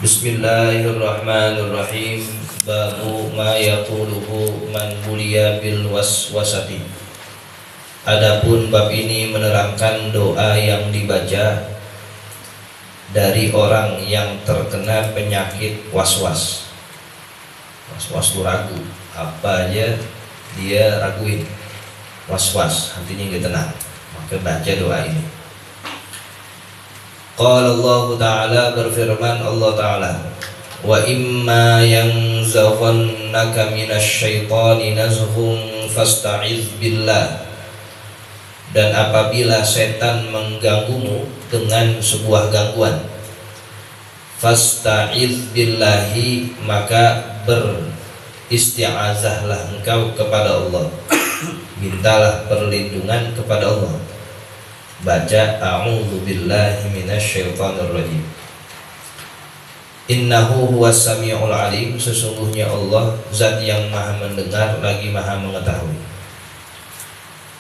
Bismillahirrahmanirrahim. Babu ma yaquluhu man buliya bil waswasati. Adapun bab ini menerangkan doa yang dibaca dari orang yang terkena penyakit waswas. Waswas itu ragu, apa aja dia raguin. Was-was, hatinya nggak tenang. Maka baca doa ini. Qala Allah Ta'ala, berfirman Allah Ta'ala, wa imma yanzaghannaka minasyaitani nazghun fasta'iz billah. Dan apabila setan mengganggumu dengan sebuah gangguan, fasta'iz billahi, maka beristi'azahlah engkau kepada Allah, mintalah perlindungan kepada Allah. Baca a'udzu billahi minasyaitonir rajim. Innahu huwas samiul alim, sesungguhnya Allah zat yang maha mendengar lagi maha mengetahui.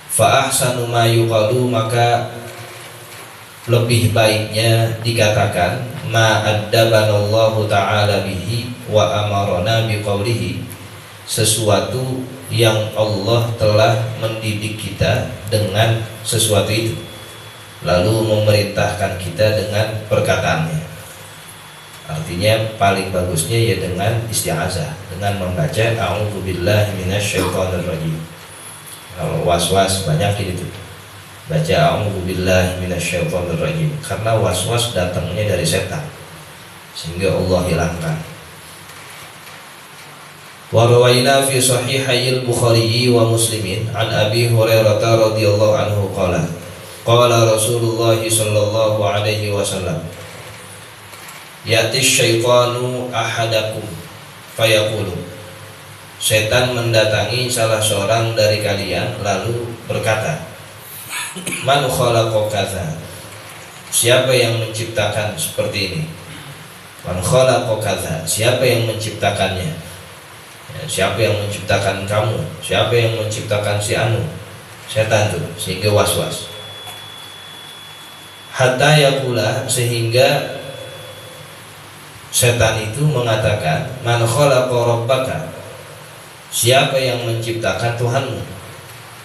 Fa ahsanu ma yuqalu, maka lebih baiknya dikatakan ma addabanallahu ta'ala bihi wa amarna biqaulihi, sesuatu yang Allah telah mendidik kita dengan sesuatu itu, lalu memerintahkan kita dengan perkataannya. Artinya paling bagusnya ya dengan isti'azah, dengan membaca a'udzubillahi minasyaitonirrajim. Kalau waswas banyakin itu, baca a'udzubillahi minasyaitonirrajim, karena waswas datangnya dari setan, sehingga Allah hilangkan. Wa rawaina fi sahihayil Bukhari wa Muslimin an Abi Hurairah radhiyallahu anhu qala qala Rasulullah sallallahu alaihi wasallam, ya'ti syaitanu ahadakum fayaqulu, setan mendatangi salah seorang dari kalian lalu berkata, man khalaqa kadza, siapa yang menciptakan seperti ini? Man khalaqa kadza, siapa yang menciptakannya? Siapa yang menciptakan kamu? Siapa yang menciptakan si anu? Setan tuh, sehingga was-was. Hatta yaqula, sehingga setan itu mengatakan, man khalaqa rabbaka, siapa yang menciptakan Tuhanmu?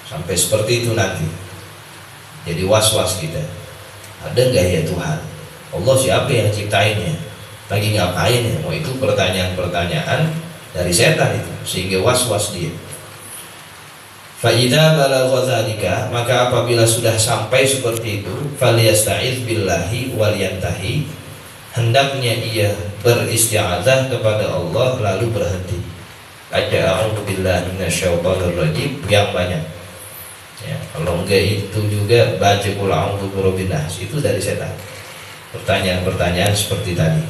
Sampai seperti itu nanti. Jadi was-was kita. Ada enggak ya Tuhan? Allah siapa yang ciptainnya? Lagi ngapain ya? Oh, itu pertanyaan-pertanyaan dari setan itu, sehingga was-was dia. Fa idza balagha dzalika, maka apabila sudah sampai seperti itu, falyasta'iz billahi walyantahi, hendaknya ia beristi'adzah kepada Allah lalu berhenti. Baca a'udzubillahi minasyaitonir rajim yang banyak. Ya, kalau enggak itu juga baca qul a'udzu birabbin nas, itu dari setan. Pertanyaan-pertanyaan seperti tadi.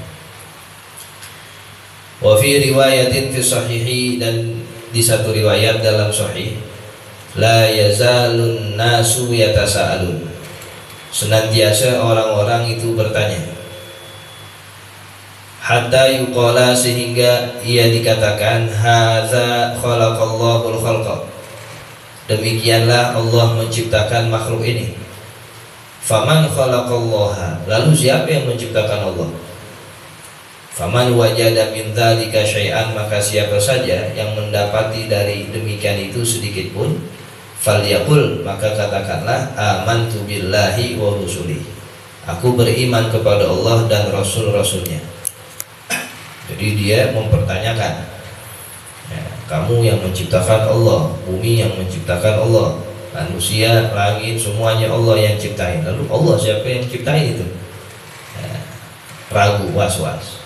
Wa fi riwayatin fi sahihi, dan di satu riwayat dalam sahih, la yazalun nasu yatasaalun, senantiasa orang-orang itu bertanya, hatta yuqala, sehingga ia dikatakan, hadza khalaqallahul khalqa, demikianlah Allah menciptakan makhluk ini. Faman khalaqallaha, lalu siapa yang menciptakan Allah? Faman wajada min dzalika syai'an, maka siapa saja yang mendapati dari demikian itu sedikit pun, falyaqul, maka katakanlah, amantu billahi wa rusulih, aku beriman kepada Allah dan rasul-rasulnya. Jadi dia mempertanyakan, ya, kamu yang menciptakan Allah, bumi yang menciptakan Allah, manusia, langit, semuanya Allah yang ciptain. Lalu Allah siapa yang ciptain itu? Ya, ragu, was-was.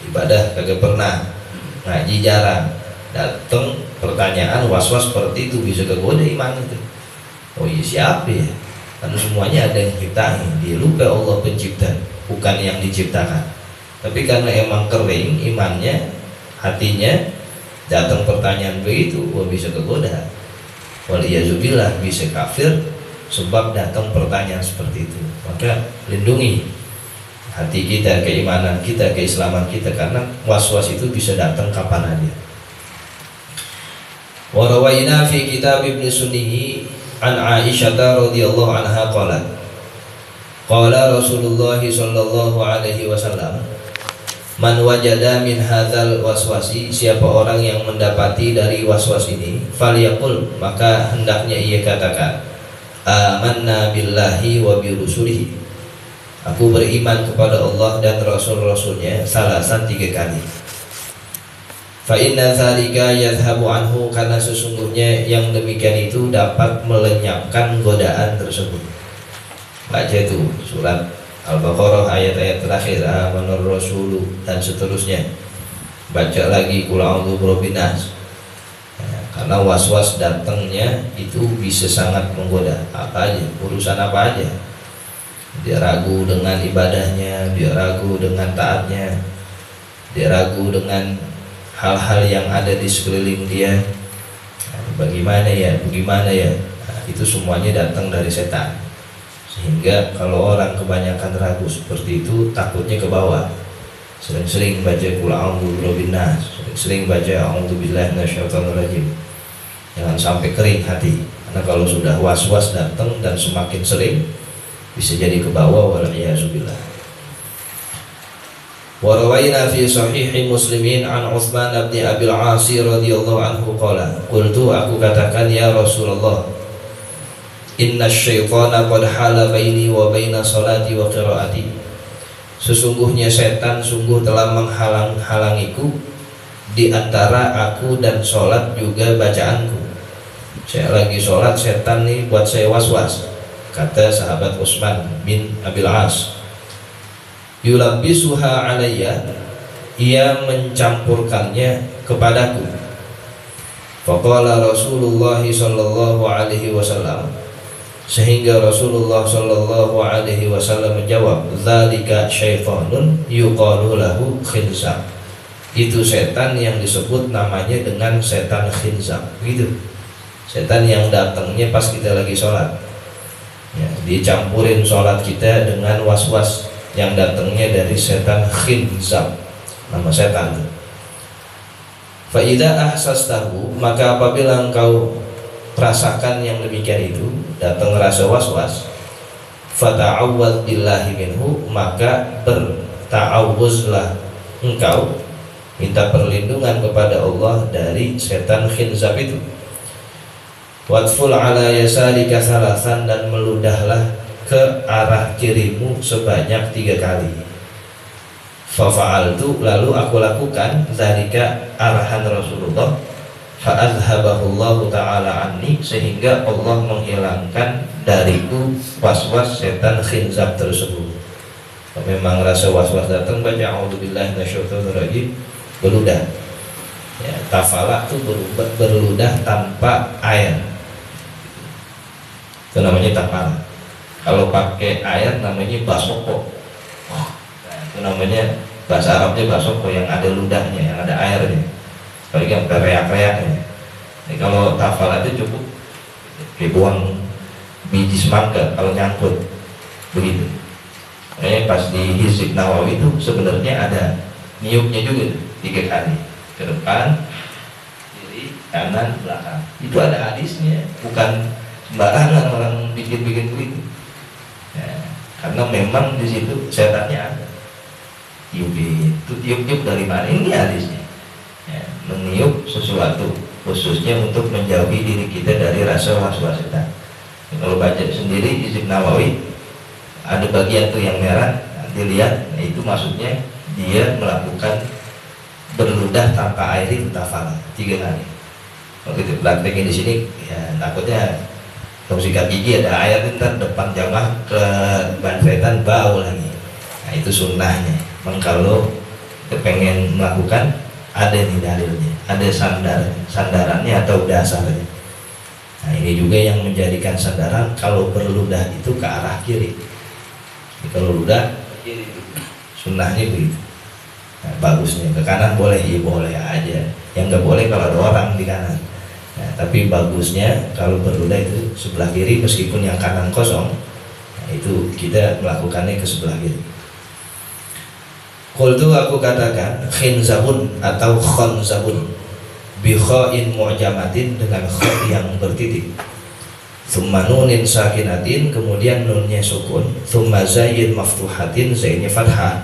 Ibadah kagak pernah, ngaji jarang, datang pertanyaan was-was seperti itu, bisa kegoda iman itu. Oh iya, siapa ya? Karena semuanya ada yang ciptain. Dia lupa Allah pencipta, bukan yang diciptakan. Tapi karena emang kering imannya, hatinya, datang pertanyaan begitu, wah bisa kegoda. Waliyazubillah, bisa kafir sebab datang pertanyaan seperti itu. Maka lindungi hati kita, keimanan kita, keislaman kita, karena was-was itu bisa datang kapan aja. Wa rawaina fi kitab Ibnu Sunnihi an Aisyah radhiyallahu anha qalat qala Rasulullah sallallahu alaihi wasallam, Man wajada min hadzal waswasi, siapa orang yang mendapati dari waswas ini, falyaqul, maka hendaknya ia katakan, amanna billahi wa bi rusulihi, aku beriman kepada Allah dan rasul-rasulnya, salasan 3 kali. Fa inna dzalika yadhhabu anhu, karena sesungguhnya yang demikian itu dapat melenyapkan godaan tersebut. Baca itu surat Al-Baqarah ayat-ayat terakhir, amanar rasulu dan seterusnya. Baca lagi qul a'udzu birabbin nas. Karena was-was datangnya itu bisa sangat menggoda. Apa aja, urusan apa aja. Dia ragu dengan ibadahnya, dia ragu dengan taatnya, dia ragu dengan hal-hal yang ada di sekeliling dia. Bagaimana ya, itu semuanya datang dari setan. Sehingga kalau orang kebanyakan ragu seperti itu, takutnya ke bawah. Sering-sering baca qul a'udzu birabbin nas, sering-sering baca a'udzu billahi minasyaitonir rajim. Jangan sampai kering hati, karena kalau sudah was-was datang dan semakin sering, bisa jadi ke bawah, wal'iyazubillah. Wa rawaina fi sahihi muslimin an Utsman bin Abil As radhiyallahu anhu qala, qultu, aku katakan, ya Rasulullah, inna syaitana qad hala baini wa baina salati wa qiraati, sesungguhnya setan sungguh telah menghalang-halangiku di antara aku dan sholat juga bacaanku. Saya lagi sholat, setan nih buat saya was-was, kata sahabat Utsman bin Abil As. Yulabbisuha alayya, ia mencampurkannya kepadaku. Faqala Rasulullah sallallahu alaihi wasallam, sehingga Rasulullah sallallahu alaihi wasallam menjawab, dzalika syaitanun yuqalu lahu khinzab, itu setan yang disebut namanya dengan setan khinzab. Gitu, setan yang datangnya pas kita lagi sholat ya, dicampurin sholat kita dengan was-was yang datangnya dari setan khinzab, nama setan. Fa idza ahsastahu, maka apabila engkau rasakan yang demikian itu, datang rasa was-was, fata'awwadz billahi minhu, maka berta'awuzlah engkau, minta perlindungan kepada Allah dari setan khinzab itu. Watful ala yasarika salasan, dan meludahlah ke arah kirimu sebanyak 3 kali. Fafa'altu, lalu aku lakukan zalika, arahan Rasulullah. Fa'adhabahullahu ta'ala anni, sehingga Allah menghilangkan dariku was-was setan khinzab tersebut. Memang rasa was-was datang, baca a'udzubillahi minasyaitonir rajim, berludah ya, tafala itu berludah tanpa air, itu namanya tafala. Kalau pakai air namanya basoko. Nah, itu namanya, bahasa Arabnya basoko, yang ada ludahnya, yang ada airnya, apalagi yang reak-reaknya. Jadi kalau tafala itu cukup kayak buang biji semangka kalau nyangkut begitu. Makanya pas di Hizib Nawawi itu sebenarnya ada niupnya juga 3 kali, ke depan, kiri, kanan, belakang. Itu ada hadisnya, bukan sembarangan orang bikin-bikin begitu ya, karena memang di situ setannya ada. Tiup dari mana? Ini hadisnya ya, meniup sesuatu khususnya untuk menjauhi diri kita dari rasa was-was setan. Kalau baca sendiri Hizib Nawawi ada bagian tuh yang merah, nanti lihat, nah itu maksudnya dia melakukan berludah tanpa air itu tafala 3 kali. Kalau kita praktekin di sini ya, takutnya kalau sikat gigi ada air, ntar depan jamaah ke ban setan bau lagi. Nah itu sunnahnya. Memang kalau kita pengen melakukan, ada nih dalilnya, ada sandarannya atau dasarnya. Nah ini juga yang menjadikan sandaran kalau berludah itu ke arah kiri. Jadi kalau ludah kiri, sunnahnya begitu. Nah, bagusnya ke kanan boleh, ya boleh aja. Yang nggak boleh kalau ada orang di kanan. Nah, tapi bagusnya kalau berludah itu sebelah kiri, meskipun yang kanan kosong. Nah, itu kita melakukannya ke sebelah kiri. Qultu, aku katakan, khinzabun atau khonzabun bi kha'in mu'jamatin, dengan kha yang bertitik, thumma nunin sakinatin, kemudian nunnya sukun, thumma zayin maftuhatin, zainnya fathah,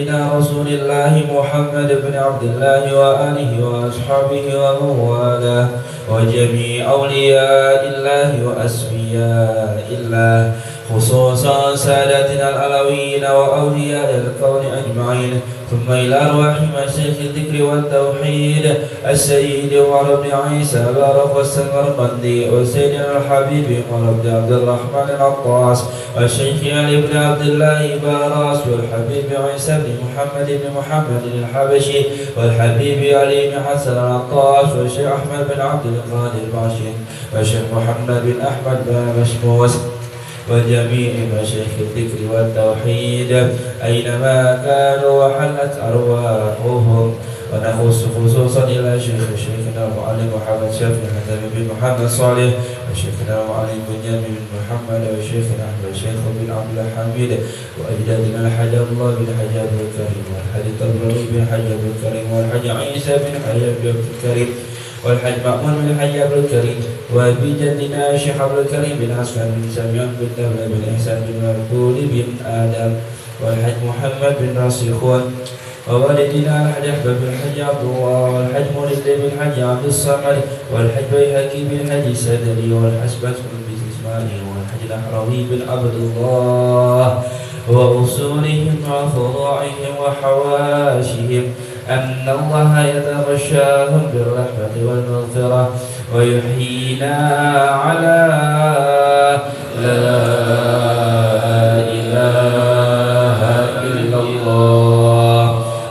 سيدنا رسول الله محمد بن عبد الله وآله وأصحابه ومن والاه وجميع أولياء الله وأسفياء الله، خصوصا سادتنا العلويين وأولياء الكون أجمعين، ثم إلى أرواح مشايخ الذكر والتوحيد السيد عمر بن عيسى بارك السمرقندي وسيدنا الحبيب عمر بن عبد الرحمن العطاس والشيخ علي بن عبد الله باراس والحبيب عيسى بن محمد الحبشي والحبيب علي بن حسن العطاس والشيخ أحمد بن عبد القادر الباشر والشيخ محمد بن أحمد بن مشموس وجميع مشايخ الذكر والتوحيد أينما كانوا وحلت أرواحهم، ونخص خصوصا إلى شيخنا المعلم محمد شافعي حتى بن محمد صالح وشيخنا المعلم بنيامين بن محمد وشيخنا أحمد شيخ بن عبد الحميد وأجدادنا الحاج الله بن حاج عبد الكريم والحاج طلبي بن حاج عبد الكريم والحاج عيسى بن حاج عبد الكريم والحاج مأمون بن حاج عبد الكريم وبجدنا الشيخ عبد الكريم بن عسكر بن سميان بن دولة بن إحسان بن مقبول بن آدم والحاج محمد بن راسخون ووالدنا الحاج أحباب بن الحاج عبد الله والحاج مولد بن الحاج عبد الصمد والحاج بيهقي بن الحاج سدري والحسبة بن إسماعيل والحاج الأحراوي بن عبد الله وأصولهم وفروعهم وحواشهم أن الله يتغشاهم بالرحمة والمغفرة ويحيينا على لا إله إلا الله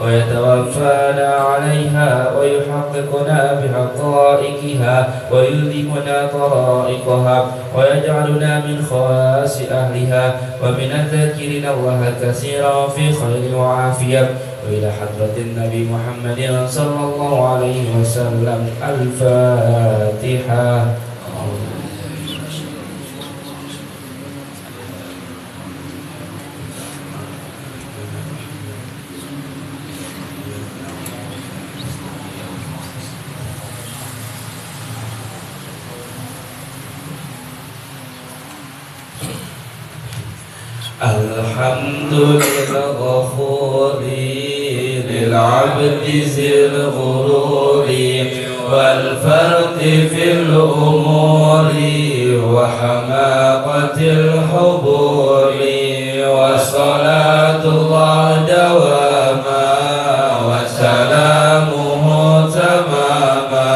ويتوفانا عليها ويحققنا بحقائقها ويلزمنا طرائقها ويجعلنا من خواص أهلها ومن الذاكرين الله كثيرا في خير وعافية، وإلى حضرة النبي محمد صلى الله عليه وسلم. الفاتحة. الحمد للغفور للعبد ذي الغرور والفرق في الأمور وحماقة الحبور، وصلاة الله دواما وسلامه تماما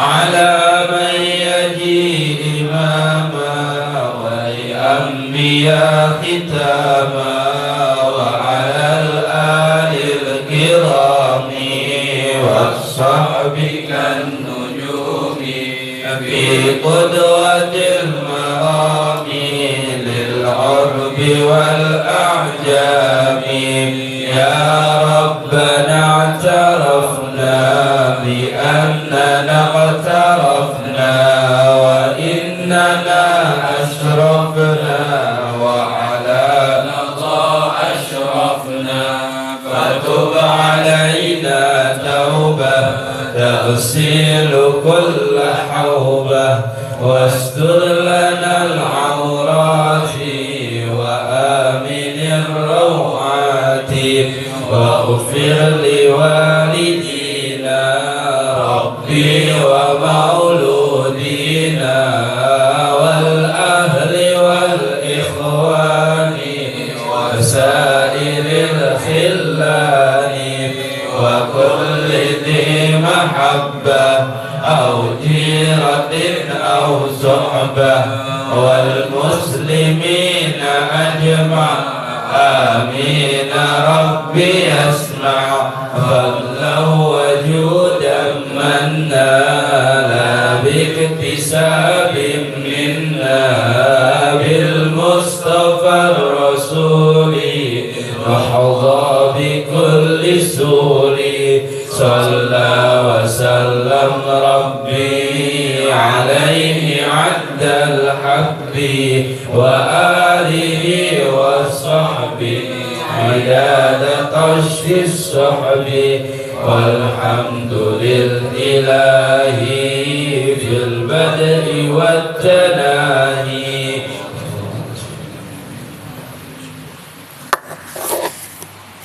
على من يجي إماما والأنبياء ختاما وعلى الآل الكرام والصحب كالنجوم في قدوة المرام للعرب والأعجام. يا ربنا اعترفنا بأننا اغترفنا وإننا أشرفنا وعلى نضا أشرفنا، فتب علينا توبة تغسل كل حوبة واستر لنا العورات وآمن الروعات، واغفر لوالدينا ربي ومولودينا والأهل والإخوان وسائر الخلان وكل ذي محبة أو جيرة أو صحبة والمسلمين أجمع. آمين ربي يسمع فضلا وجودا منا لا باكتساب منا بالمصطفى الرسول وحظى بكل سور. صلى وسلم ربي عليه عد الحب وآله وصحبه عداد قشف الصحب. والحمد للإله في البدء والتناهي